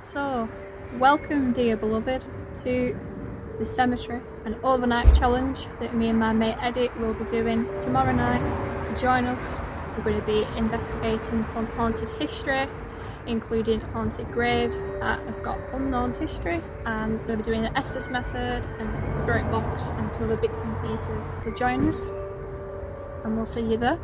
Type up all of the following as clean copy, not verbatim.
So, welcome dear beloved to the cemetery, an overnight challenge that me and my mate Eddie will be doing tomorrow night. Join us, we're going to be investigating some haunted history, including haunted graves that have got unknown history, and we're going to be doing the Estes method and the spirit box and some other bits and pieces. So join us and we'll see you there.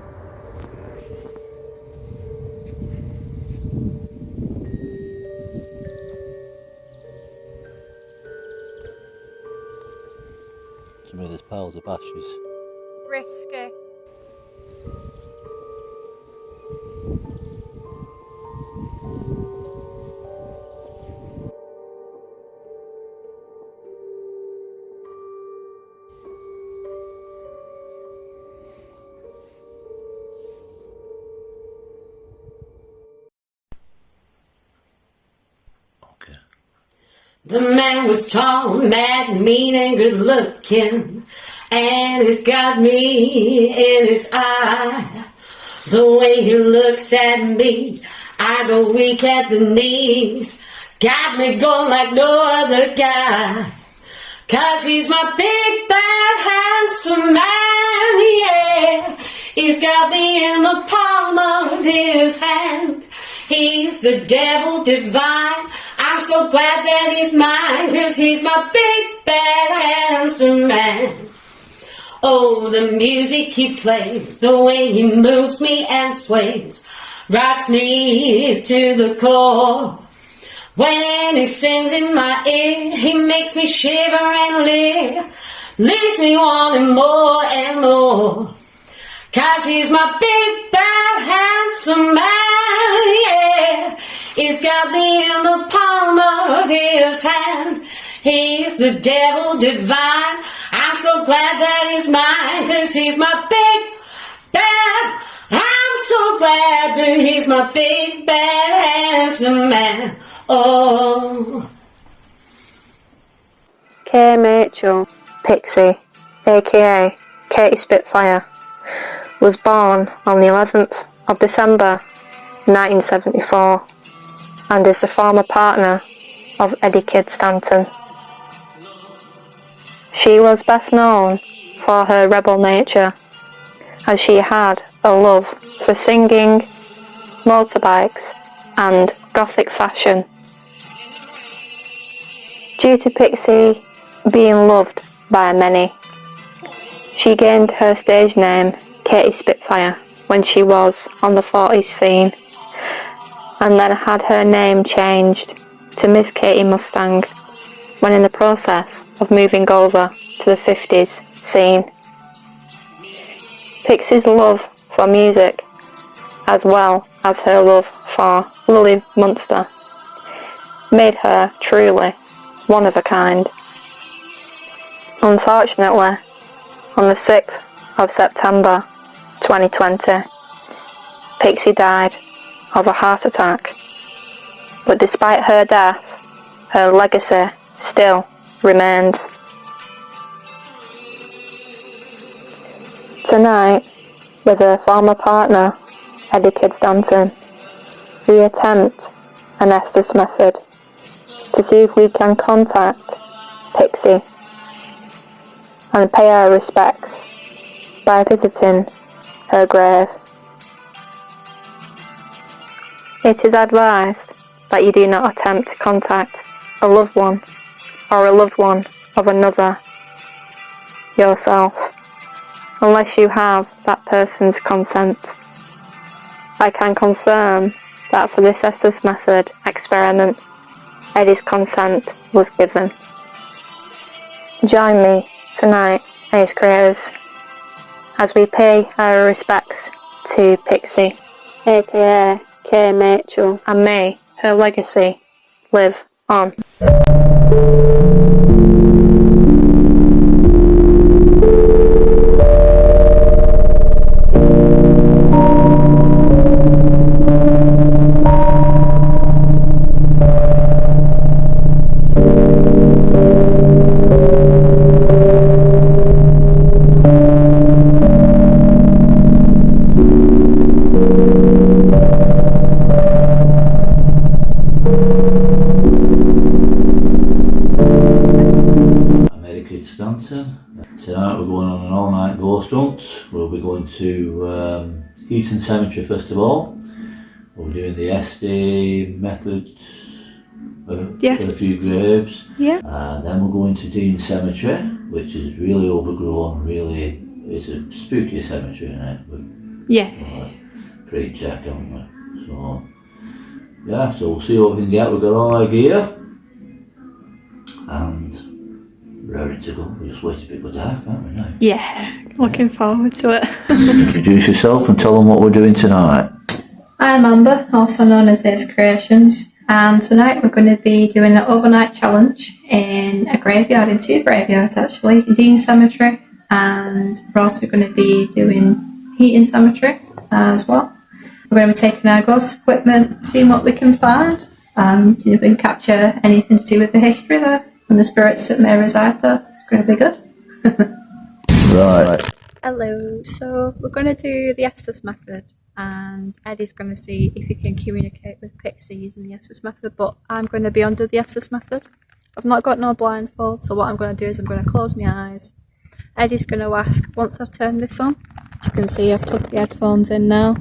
Some of these piles of ashes. Risky. Okay. The man was tall, mad, mean, and good looking, and he's got me in his eye. The way he looks at me, I go weak at the knees. Got me going like no other guy. 'Cause he's my big, bad, handsome man, yeah. He's got me in the palm of his hand. He's the devil divine. I'm so glad that he's mine, 'cause he's my big, bad, handsome man. Oh, the music he plays, the way he moves me and sways, rocks me to the core. When he sings in my ear, he makes me shiver and live, leaves me wanting more and more. 'Cause he's my big, bad, handsome man, yeah. He's got me in the palm of his hand. He's the devil divine. I'm so glad that he's mine, 'cause he's my big, bad. I'm so glad that he's my big, bad, handsome man. Oh. K. Mitchell, Pixie, aka Katie Spitfire, was born on the 11th of December 1974 and is the former partner of Eddie Kidd Stanton. She was best known for her rebel nature, as she had a love for singing, motorbikes and gothic fashion. Due to Pixie being loved by many, she gained her stage name Katie Spitfire when she was on the 40s scene, and then had her name changed to Miss Katie Mustang when in the process of moving over to the 50s scene. Pixie's love for music, as well as her love for Lily Munster, made her truly one of a kind. Unfortunately, on the 6th of September 2020, Pixie died of a heart attack, but despite her death, her legacy still remains. Tonight, with her former partner, Eddie Kidd Stanton, we attempt an Estes method to see if we can contact Pixie and pay our respects by visiting her grave. It is advised that you do not attempt to contact a loved one or a loved one of another yourself unless you have that person's consent. I can confirm that for this Estes method experiment, Eddie's consent was given. Join me tonight and his creators as we pay our respects to Pixie, aka K. Mitchell, and may her legacy live on. front. We'll be going to Eton Cemetery first of all. We'll be doing the SD method, Yes. a few graves. Yeah. Then we'll go into Dean Cemetery, which is really overgrown, it's a spooky cemetery in it. Yeah. Pre-check, haven't we? So, yeah, so we'll see what we can get. We've got all our gear and ready to go. We're just waiting for it to go dark, aren't we now? Yeah. Looking forward to it. Introduce yourself and tell them what we're doing tonight. I'm Amber, also known as Ace Creations, and tonight we're going to be doing an overnight challenge in a graveyard, in 2 graveyards actually, Dean Cemetery, and we're also going to be doing Heaton Cemetery as well. We're going to be taking our ghost equipment, seeing what we can find, and see if we can capture anything to do with the history there and the spirits that may reside there. It's going to be good. Right. Hello, so we're going to do the Estes method, and Eddie's going to see if he can communicate with Pixie using the Estes method, but I'm going to be under the Estes method. I've not got no blindfold, so what I'm going to do is I'm going to close my eyes. Eddie's going to ask, once I've turned this on, as you can see I've plugged the headphones in now,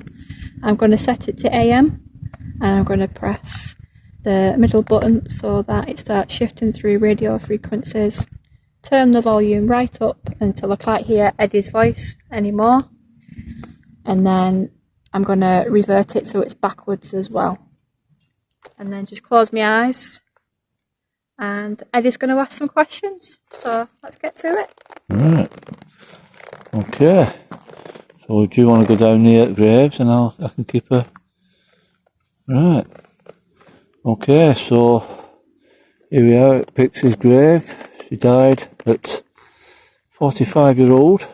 I'm going to set it to AM, and I'm going to press the middle button so that it starts shifting through radio frequencies. Turn the volume right up until I can't hear Eddie's voice anymore, and then I'm going to revert it so it's backwards as well, and then just close my eyes, and Eddie's going to ask some questions, so let's get to it. Right. Okay. So do you want to go down near the graves and I can keep her? Right. Okay, so here we are at Pixie's grave. She died at 45-year-old,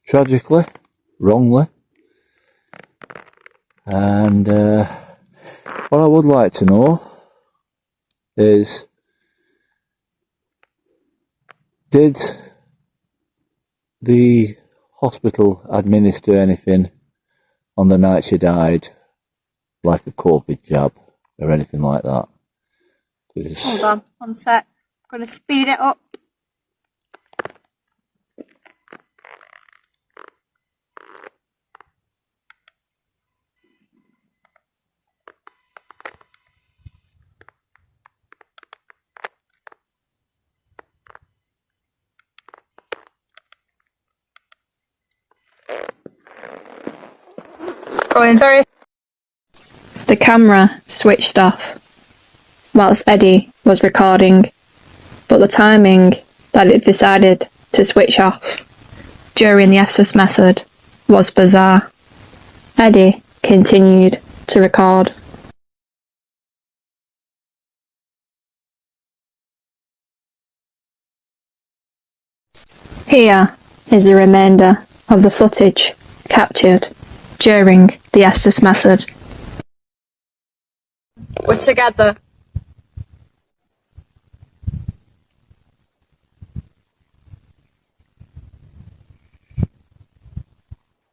tragically, wrongly. And what I would like to know is, did the hospital administer anything on the night she died, like a COVID jab or anything like that? Hold on, one sec. I'm going to speed it up. Going very. The camera switched off whilst Eddie was recording, but the timing that it decided to switch off during the Estes method was bizarre. Eddie continued to record. Here is a remainder of the footage captured during the Estes method. We're together.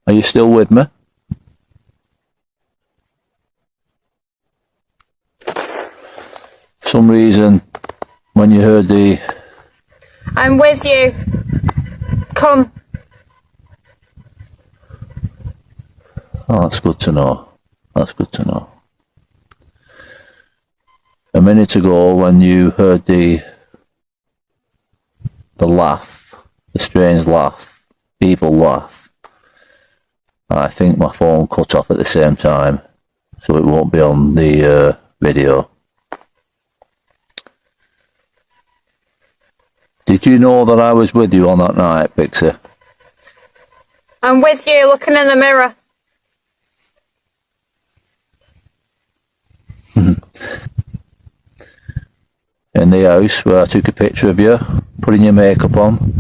Are you still with me? For some reason, when you heard the... I'm with you. Come. Oh, that's good to know. That's good to know. A minute ago, when you heard the laugh, the strange laugh, evil laugh, I think my phone cut off at the same time, so it won't be on the video. Did you know that I was with you on that night, Pixie? I'm with you, looking in the mirror. In the house where I took a picture of you, putting your makeup on.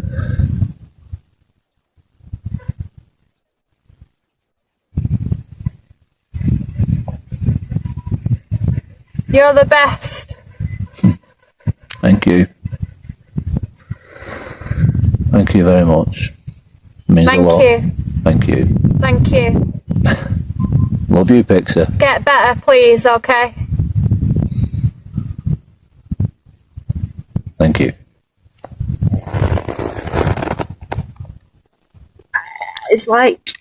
You're the best. Thank you. Thank you very much. It means a lot. Thank you. Thank you. Thank you. Love you, Pixie. Get better, please, okay? Thank you. was like,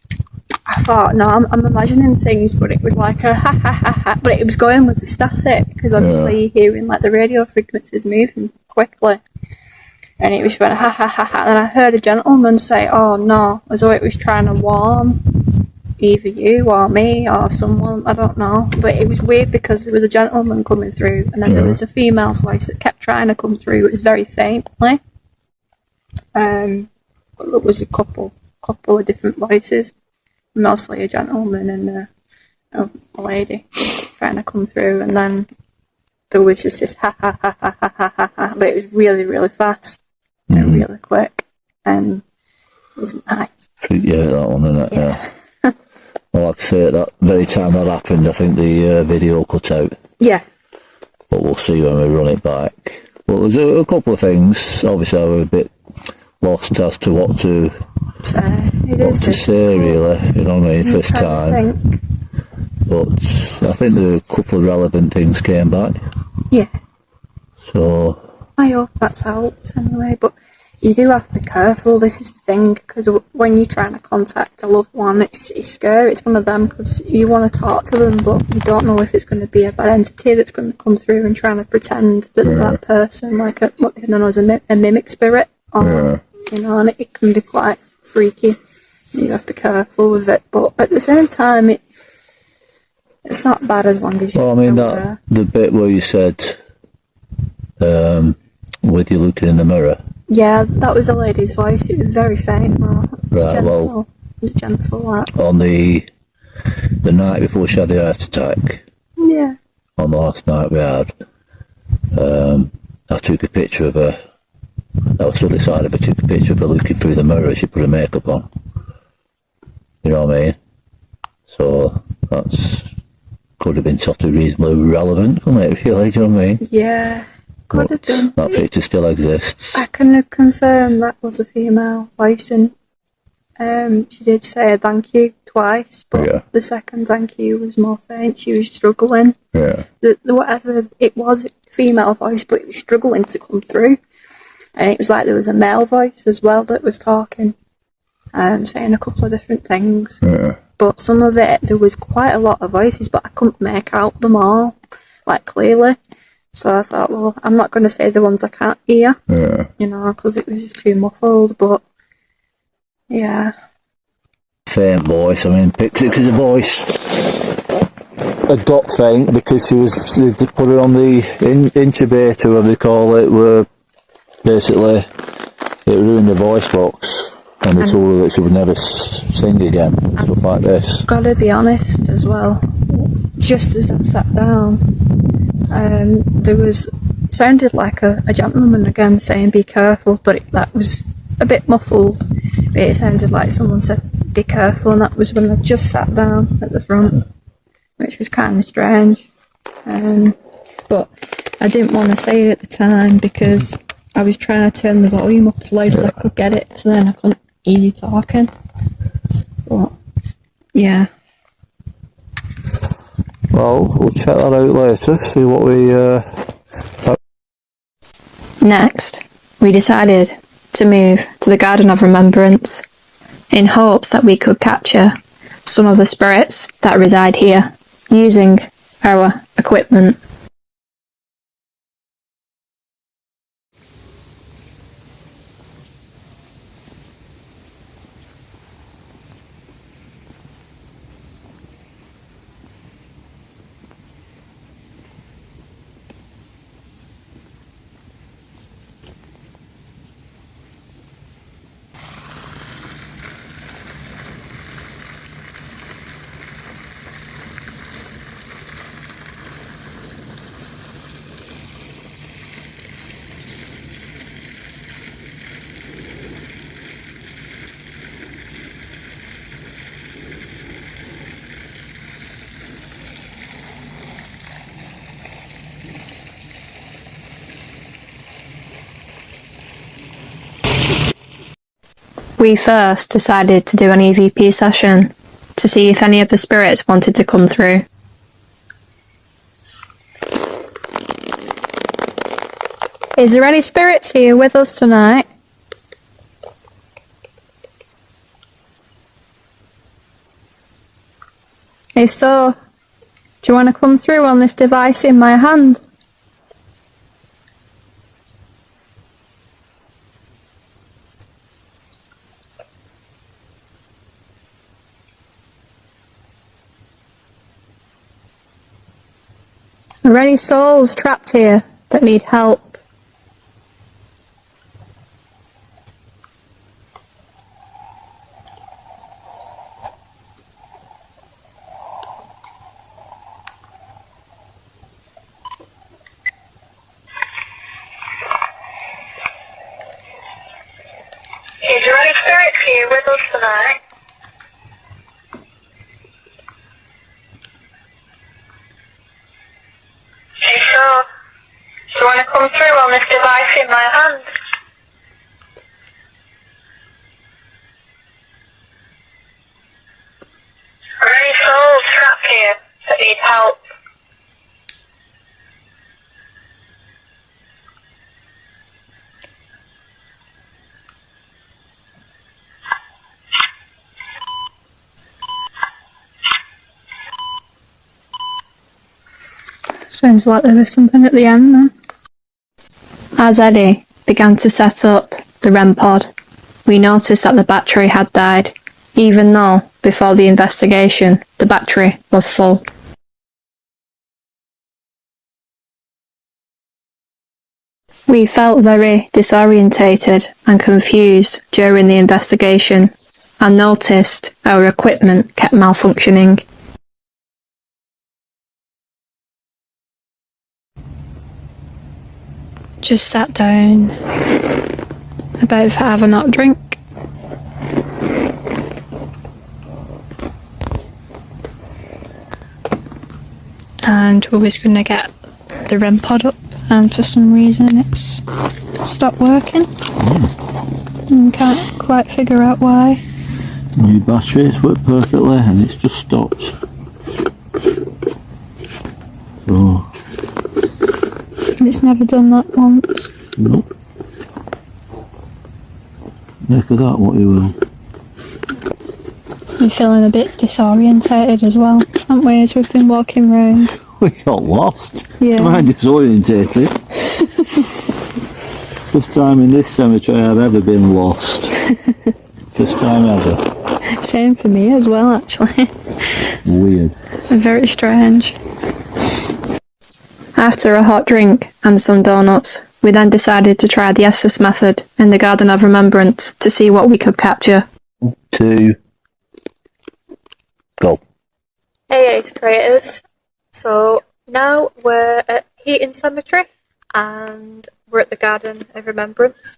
I thought, no, I'm imagining things, but it was like a ha ha ha ha, but it was going with the static, because obviously you're hearing like the radio frequencies moving quickly, and it was going ha ha ha ha, and I heard a gentleman say, oh no, as though it was trying to warn either you or me or someone, I don't know, but it was weird because there was a gentleman coming through, and then there was a female's voice that kept trying to come through. It was very faintly, but there was a couple of different voices, mostly a gentleman and a lady trying to come through, and then there was just this ha ha ha ha ha ha ha ha, but it was really, really fast and really quick, and it was nice. Yeah, that one, isn't it? Yeah. Well, like I say, at that very time that happened, I think the video cut out. Yeah. But we'll see when we run it back. Well, there's a couple of things. Obviously, I was a bit lost as to what to say, really. You know what I mean? First time. But I think a couple of relevant things came back. Yeah. So I hope that's helped anyway, but you do have to be careful. This is the thing, because when you're trying to contact a loved one, it's scary. It's one of them, because you want to talk to them, but you don't know if it's going to be a bad entity that's going to come through and trying to pretend that that person, like what you know, as a mimic spirit, or you know, and it can be quite freaky. You have to be careful with it, but at the same time, it's not bad as long as you. Well, I mean the bit where you said, with you looking in the mirror. Yeah, that was a lady's voice. It was very faint, though. Right, gentle. It was gentle, like. On the night before she had the heart attack. Yeah. On the last night we had, I took a picture of her. I was stood beside of her, took a picture of her looking through the mirror as she put her makeup on. You know what I mean? So that's could have been sort of reasonably relevant, couldn't it, really? Do you know what I mean? Yeah. Could have been. That picture still exists. I can confirm that was a female voice, and she did say thank you twice, but the second thank you was more faint. She was struggling. Yeah. Whatever it was, female voice, but it was struggling to come through. And it was like there was a male voice as well that was talking, saying a couple of different things. Yeah. But some of it, there was quite a lot of voices, but I couldn't make out them all, like, clearly. So I thought, well, I'm not going to say the ones I can't hear, you know, because it was just too muffled, but, yeah. Faint voice, I mean, Pixie, because the voice had got faint because they put her on the incubator, whatever they call it, where basically it ruined the voice box, and they told her that she would never sing again, and stuff like this. Gotta be honest as well, just as I sat down, sounded like a gentleman again saying be careful, but that was a bit muffled, but it sounded like someone said be careful, and that was when I just sat down at the front, which was kind of strange, but I didn't want to say it at the time because I was trying to turn the volume up as loud as I could get it, so then I couldn't hear you talking, but yeah. Well, we'll check that out later, see what we... Next, we decided to move to the Garden of Remembrance in hopes that we could capture some of the spirits that reside here using our equipment. We first decided to do an EVP session to see if any of the spirits wanted to come through. Is there any spirits here with us tonight? If so, do you want to come through on this device in my hand? Are there any souls trapped here that need help? Is there any spirits here with us tonight? If so, do you want to come through on this device in my hand? Are there any souls trapped here that need help? Sounds like there was something at the end then. As Eddie began to set up the REM pod, we noticed that the battery had died, even though, before the investigation, the battery was full. We felt very disorientated and confused during the investigation, and noticed our equipment kept malfunctioning. Just sat down, about to have a hot drink. And we was going to get the REM pod up, and for some reason it's stopped working. And can't quite figure out why. New battery, it's worked perfectly and it's just stopped. So, It's never done that once. nope. Look at that, what you will. I'm feeling a bit disorientated as well, aren't we, as we've been walking round? We got lost. Yeah. I'm disorientated. First time in this cemetery I've ever been lost. First time ever. Same for me as well, actually. Weird. Very strange. After a hot drink and some donuts, we then decided to try the Estes method in the Garden of Remembrance to see what we could capture. 2, go. Hey Ace Creators, so now we're at Heaton Cemetery and we're at the Garden of Remembrance.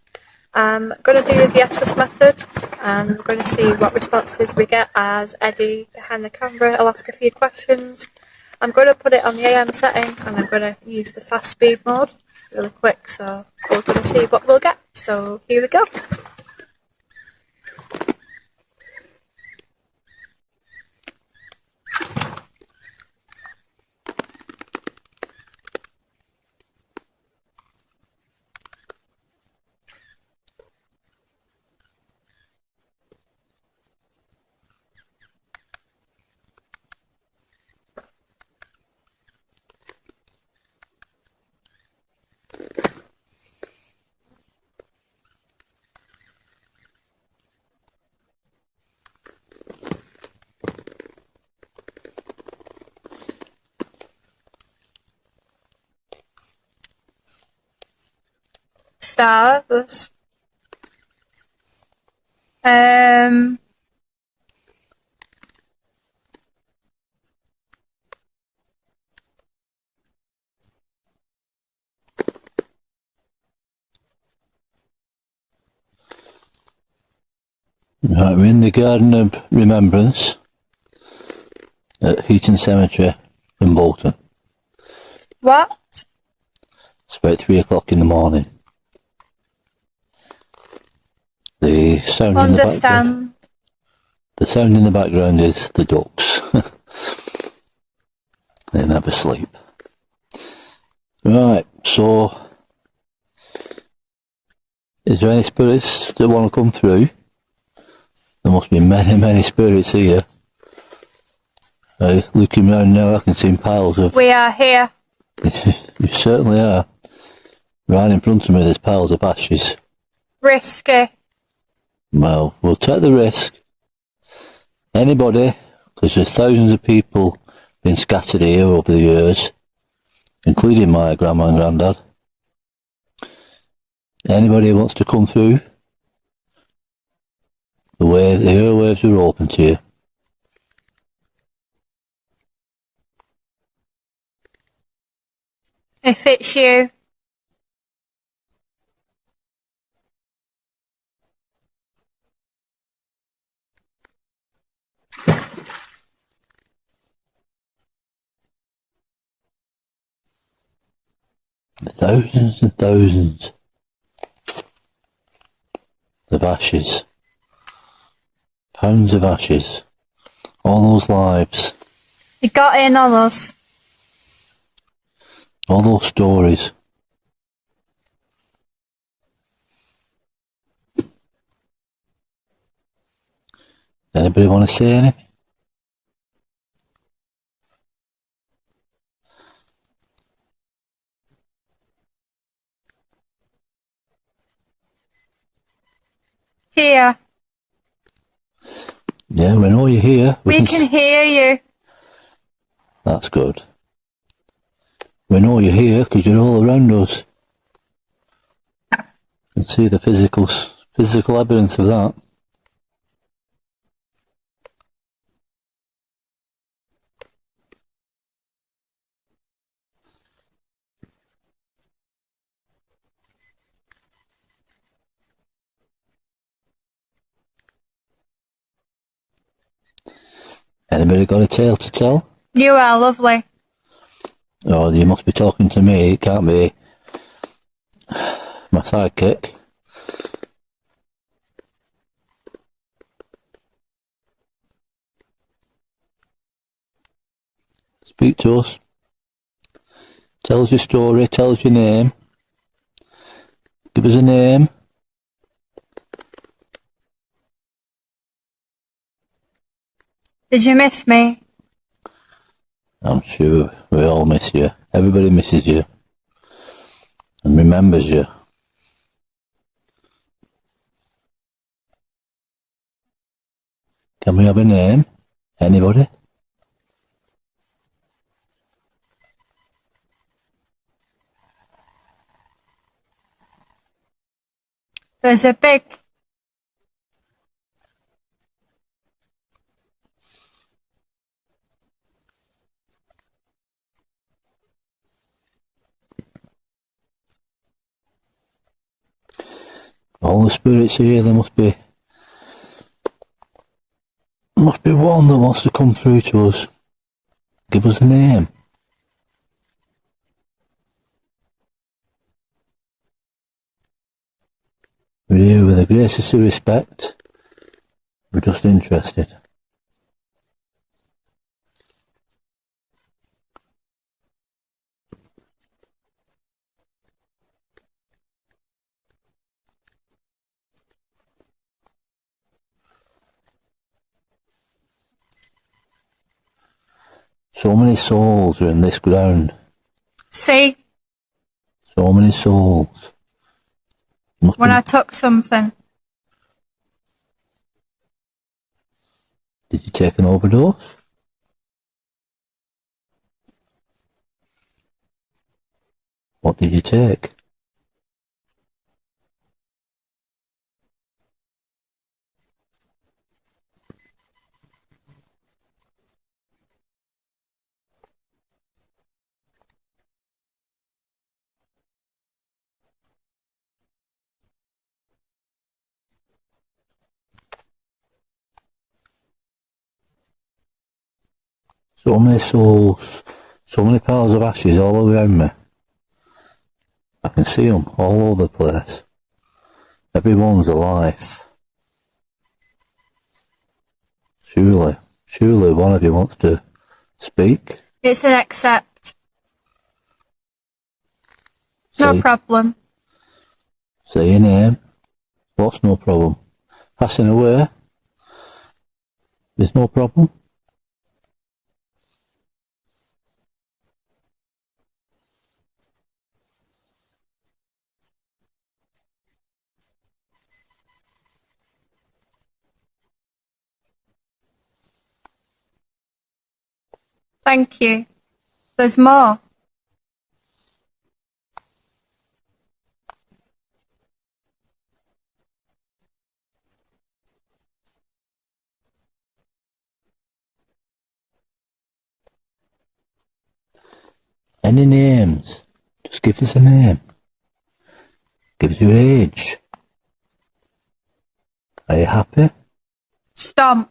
I'm going to do the Estes method and we're going to see what responses we get as Eddie behind the camera will ask a few questions. I'm going to put it on the AM setting and I'm going to use the fast speed mode really quick, so we're going to see what we'll get. So here we go. Stars. Right, we're in the Garden of Remembrance at Heaton Cemetery in Bolton. What? It's about 3 o'clock in the morning. The sound in the background. Understand. The sound in the background is the ducks. They never sleep. Right, so is there any spirits that want to come through? There must be many, many spirits here. Looking round now, I can see piles of... We are here. You certainly are. Right in front of me, there's piles of ashes. Risky. Well, we'll take the risk. Anybody, because there's thousands of people been scattered here over the years, including my grandma and granddad. Anybody who wants to come through, the airwaves are open to you. If it's you. Thousands and thousands of ashes. Pounds of ashes. All those lives. You got in on us. All those stories. Anybody want to say anything? Here. Yeah, we know you're here. We can hear you. That's good. We know you're here because you're all around us. You can see the physical evidence of that. Anybody got a tale to tell? You are lovely. Oh, you must be talking to me. It can't be my sidekick. Speak to us. Tell us your story. Tell us your name. Give us a name. Did you miss me? I'm sure we all miss you. Everybody misses you and remembers you. Can we have a name? Anybody? There's a big... All the spirits here, there must be one that wants to come through to us. Give us a name. We're here with the greatest of respect. We're just interested. So many souls are in this ground. See? So many souls. When I took something. Did you take an overdose? What did you take? So many souls, so many piles of ashes all around me. I can see them all over the place. Everyone's alive. Surely one of you wants to speak. It's an accept. No problem. Say your name. What's no problem? Passing away? There's no problem? Thank you. There's more. Any names? Just give us a name. Give us your age. Are you happy? Stomp.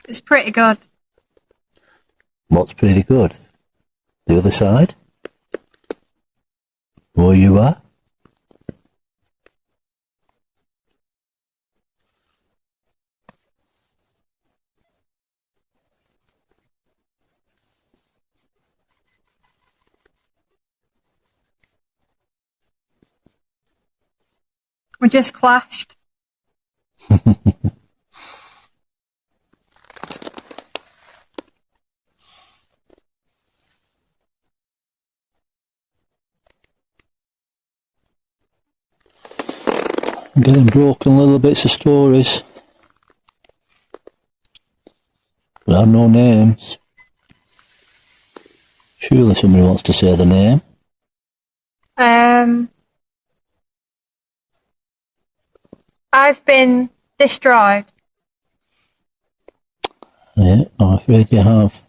It's pretty good. What's pretty good? The other side? Where you are? We just clashed. I'm getting broken little bits of stories. But I have no names. Surely somebody wants to say the name. I've been destroyed. Yeah, I'm afraid you have.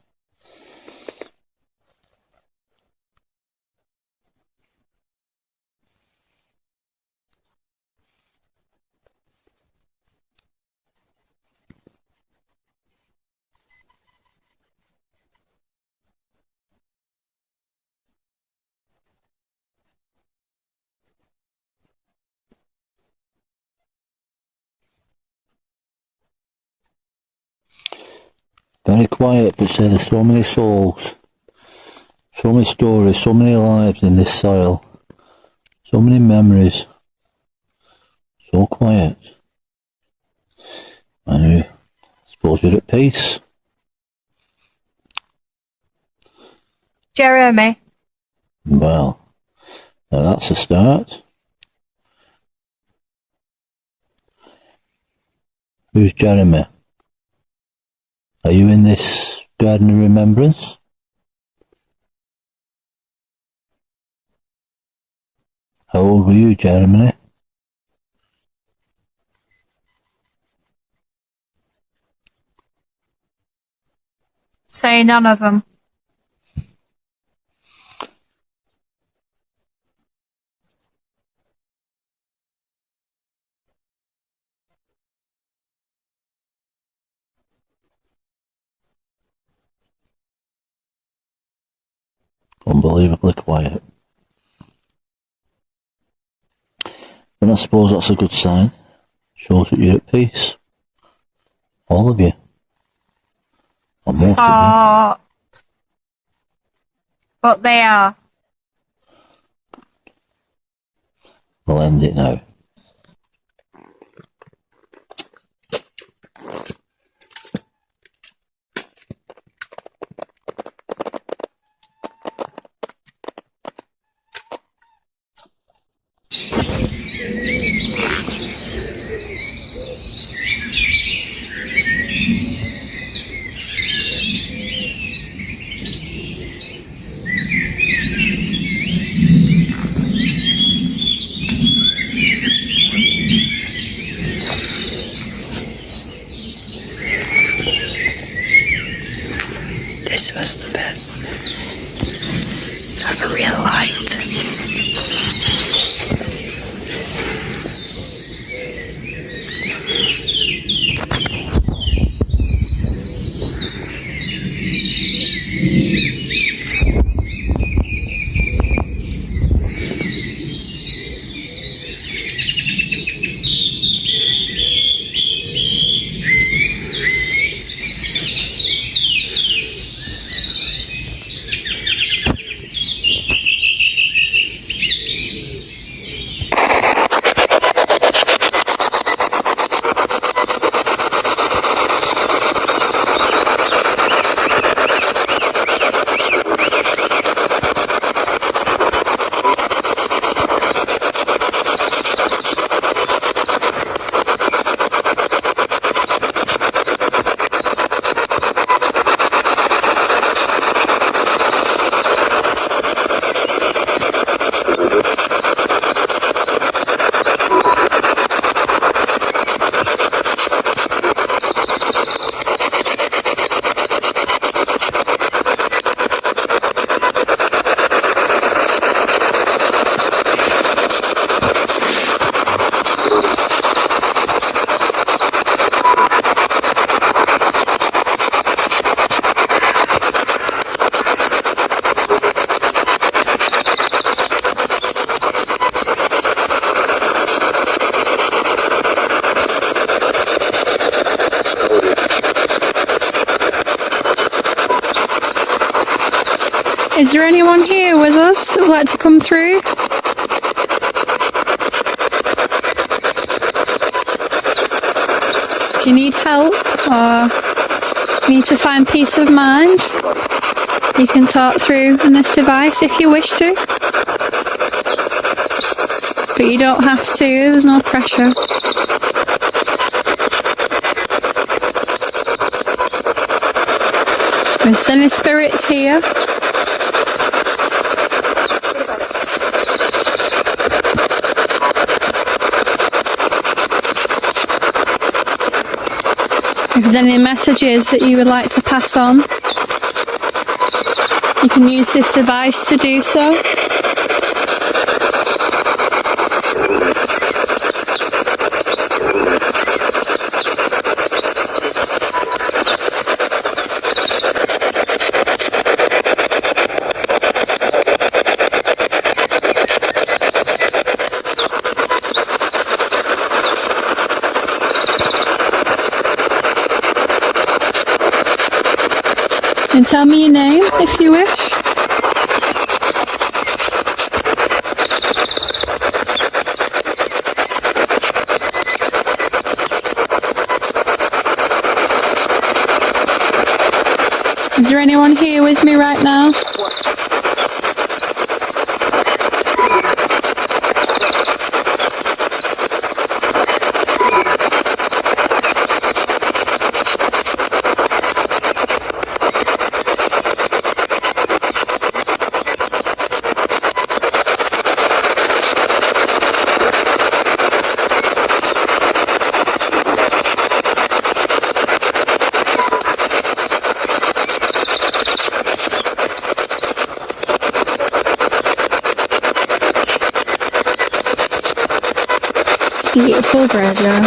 Very quiet, but say there's so many souls, so many stories, so many lives in this soil, so many memories. So quiet. I suppose you're at peace. Jeremy. Well, now that's a start. Who's Jeremy? Are you in this Garden of Remembrance? How old were you, Jeremy? Say none of them. Unbelievably quiet. And I suppose that's a good sign. Shows that you're at peace. All of you. Or most of Fart. But they are. you. We'll end it now. This was the bit. I really liked. Is there anyone here with us that would like to come through? If you need help or need to find peace of mind, you can talk through on this device if you wish to. But you don't have to, there's no pressure. There's any spirits here. If there's any messages that you would like to pass on, you can use this device to do so. And tell me your name if you wish. Is there anyone here with me right now? Beautiful graveyard.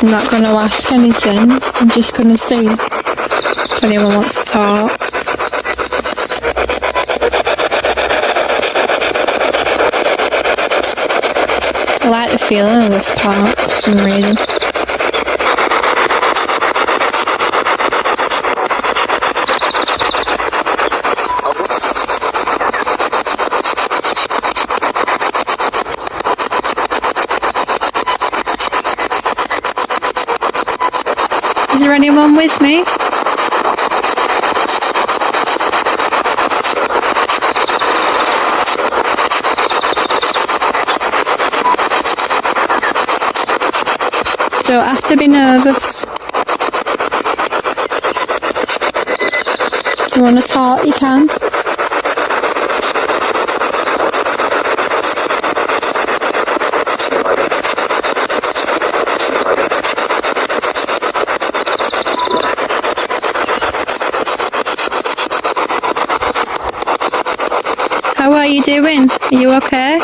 I'm not going to ask anything, I'm just going to see if anyone wants to talk. I like the feeling of this part for some reason. Is there anyone with me? Don't have to be nervous. If you want to talk, you can. How are you doing? Are you okay?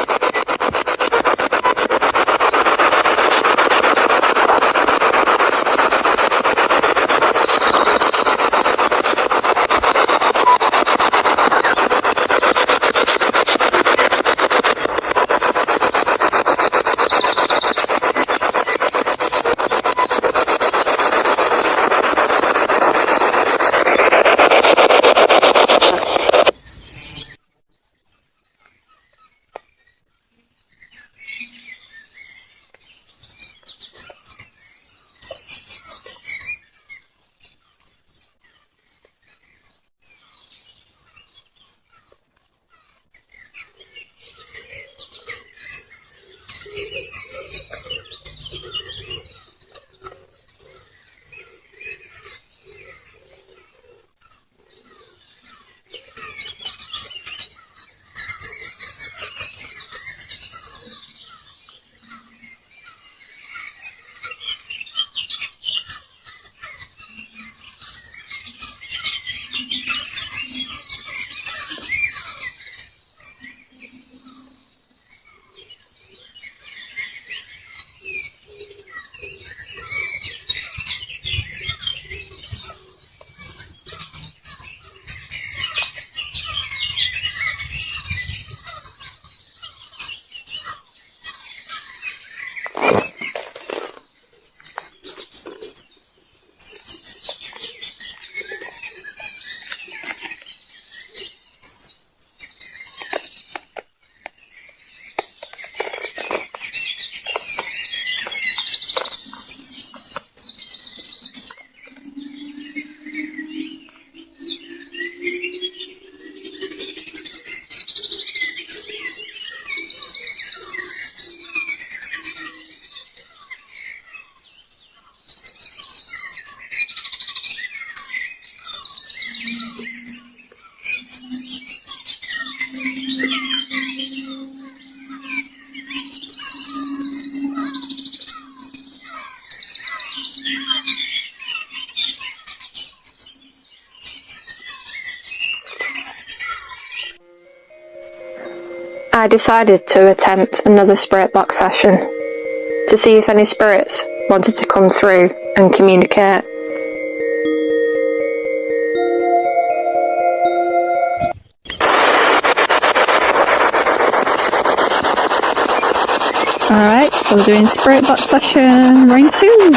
I decided to attempt another spirit box session to see if any spirits wanted to come through and communicate. Alright, so we're doing spirit box session ring 2.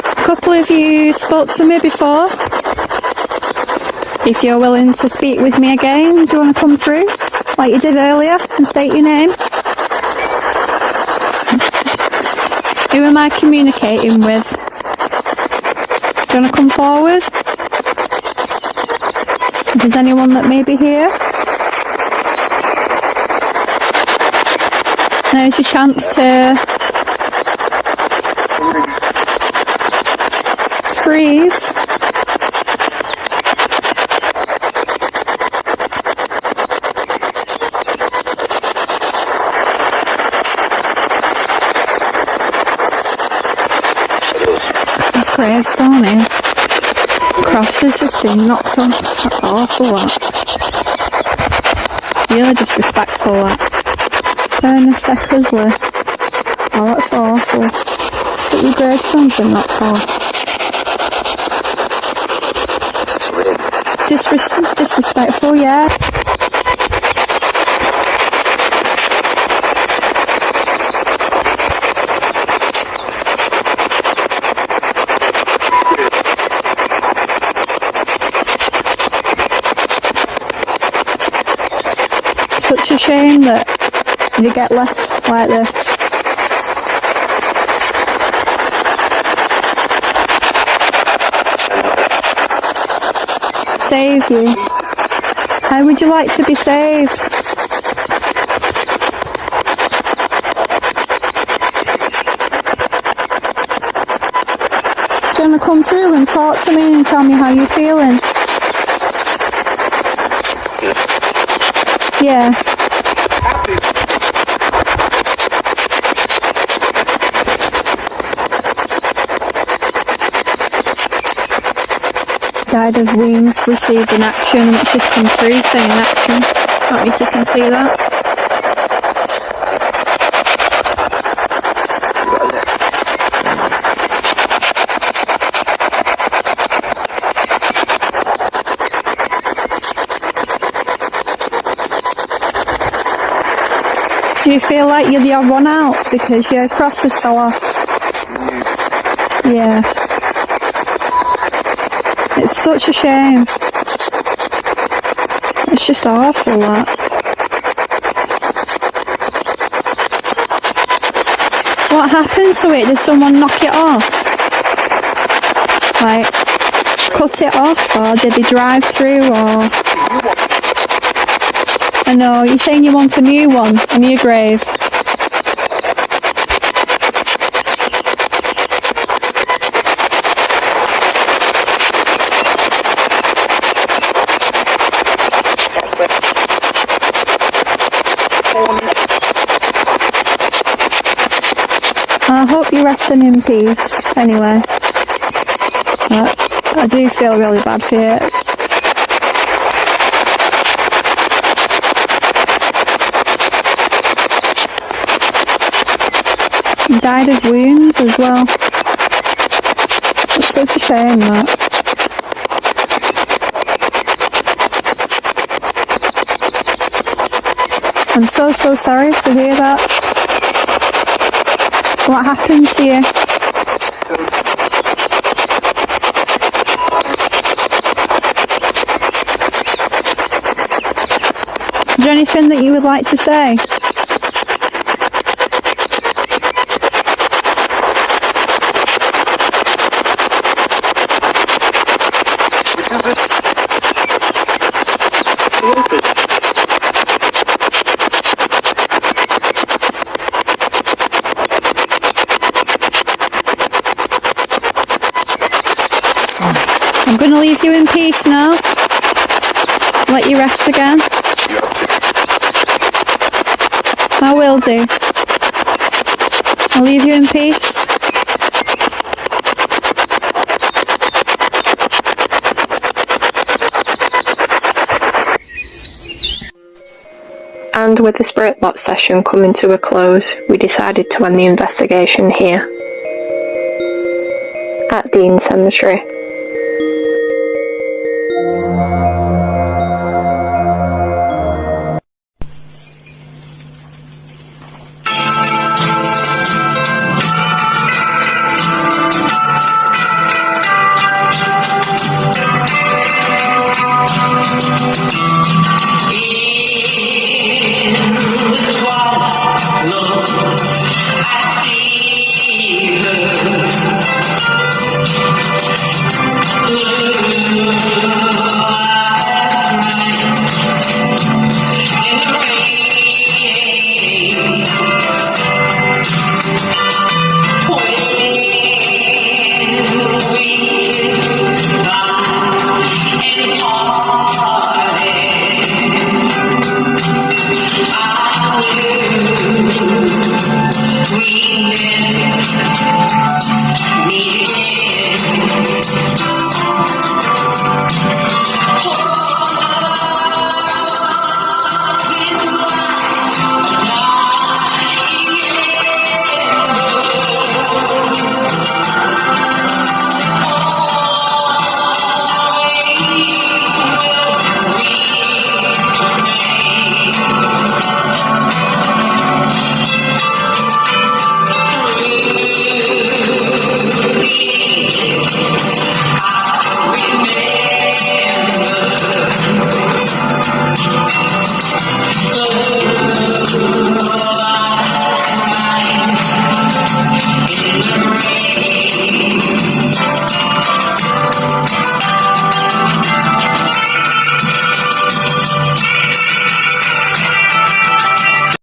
A couple of you spoke to me before. If you're willing to speak with me again, do you want to come through like you did earlier and state your name? Who am I communicating with? Do you want to come forward? If there's anyone that may be here, now's your chance to freeze. This gravestone here. Cross has just been knocked off. That's awful, that. Really disrespectful, that. Ernest Eckersley. Oh, that's awful. But your gravestone's been knocked off. Disrespectful, yeah. Such a shame that you get left like this. Save you. How would you like to be saved? Do you want to come through and talk to me and tell me how you're feeling? Yeah. Died of wounds received in action, and it's just come through saying action. I don't know if you can see that. Do you feel like you're the odd one out because your crosses fell off? Yeah. It's such a shame. It's just awful, that. What happened to it? Did someone knock it off? Like, cut it off, or did they drive through, or... I know, you're saying you want a new one, a new grave. I hope you're resting in peace, anyway. But I do feel really bad for you. You died of wounds as well. It's such a shame, that. I'm so sorry to hear that. What happened to you? Is there anything that you would like to say? I'm going to leave you in peace now. Let you rest again. I will do. I'll leave you in peace. with the spirit box session coming to a close, we decided to end the investigation here, at Dean Cemetery.